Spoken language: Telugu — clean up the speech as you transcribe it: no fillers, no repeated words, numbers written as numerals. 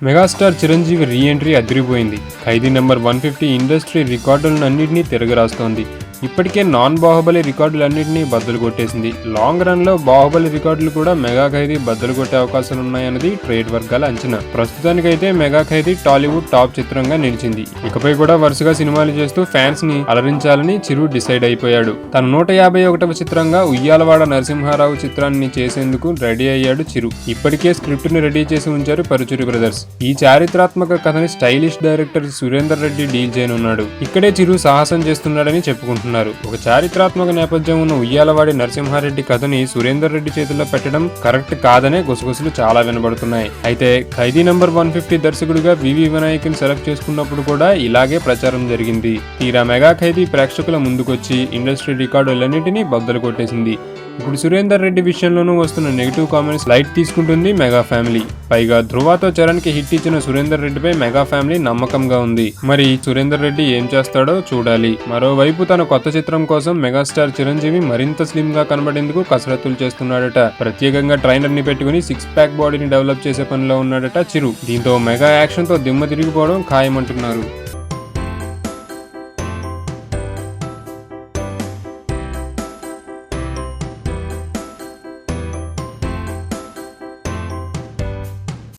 మెగాస్టార్ చిరంజీవి రీ ఎంట్రీ అదిరిపోయింది. ఖైదీ నెంబర్ 150 ఇండస్ట్రీ రికార్డులన్నింటినీ తిరగరాస్తోంది. ఇప్పటికే నాన్ బాహుబలి రికార్డులన్నింటినీ బద్దలు కొట్టేసింది. లాంగ్ రన్ లో బాహుబలి రికార్డులు కూడా మెగా ఖైదీ బద్దలు కొట్టే అవకాశాలున్నాయన్నది ట్రేడ్ వర్గాల అంచనా. ప్రస్తుతానికైతే మెగా ఖైదీ టాలీవుడ్ టాప్ చిత్రంగా నిలిచింది. ఇకపై కూడా వరుసగా సినిమాలు చేస్తూ ఫ్యాన్స్ ని అలరించాలని చిరు డిసైడ్ అయిపోయాడు. తన 151వ చిత్రంగా ఉయ్యాలవాడ నరసింహారావు చిత్రాన్ని చేసేందుకు రెడీ అయ్యాడు చిరు. ఇప్పటికే స్క్రిప్ట్ ని రెడీ చేసి ఉంచారు పరుచూరి బ్రదర్స్. ఈ చారిత్రాత్మక కథని stylish director Surender Reddy deal చేయనున్నాడు. ఇక్కడే చిరు సాహసం చేస్తున్నాడని చెప్పుకుంటున్నారు. ఒక చారిత్రాత్మక నేపథ్యం ఉన్న ఉయ్యాలవాడి నరసింహారెడ్డి కథని సురేందర్ రెడ్డి చేతుల్లో పెట్టడం కరెక్ట్ కాదనే గుసగుసలు చాలా వినబడుతున్నాయి. అయితే ఖైదీ నంబర్ 150 దర్శకుడిగా వివి వినాయక్ని సెలెక్ట్ చేసుకున్నప్పుడు కూడా ఇలాగే ప్రచారం జరిగింది. తీరా మెగా ఖైదీ ప్రేక్షకుల ముందుకొచ్చి ఇండస్ట్రీ రికార్డులన్నింటినీ బద్దలు కొట్టేసింది. ఇప్పుడు సురేందర్ రెడ్డి విషయంలోనూ వస్తున్న నెగిటివ్ కామెంట్స్ లైట్ తీసుకుంటుంది మెగా ఫ్యామిలీ. పైగా ధృవతో చరణ్ కి హిట్ ఇచ్చిన సురేందర్ రెడ్డిపై మెగా ఫ్యామిలీ నమ్మకంగా ఉంది. మరి సురేందర్ రెడ్డి ఏం చేస్తాడో చూడాలి. మరోవైపు తన కొత్త చిత్రం కోసం మెగాస్టార్ చిరంజీవి మరింత స్లిమ్ గా కనబడేందుకు కసరత్తులు చేస్తున్నాడట. ప్రత్యేకంగా ట్రైనర్ ని పెట్టుకుని 6 ప్యాక్ బాడీని డెవలప్ చేసే పనిలో ఉన్నాడట చిరు. దీంతో మెగా యాక్షన్ తో దిమ్మ తిరిగిపోవడం ఖాయమంటున్నారు.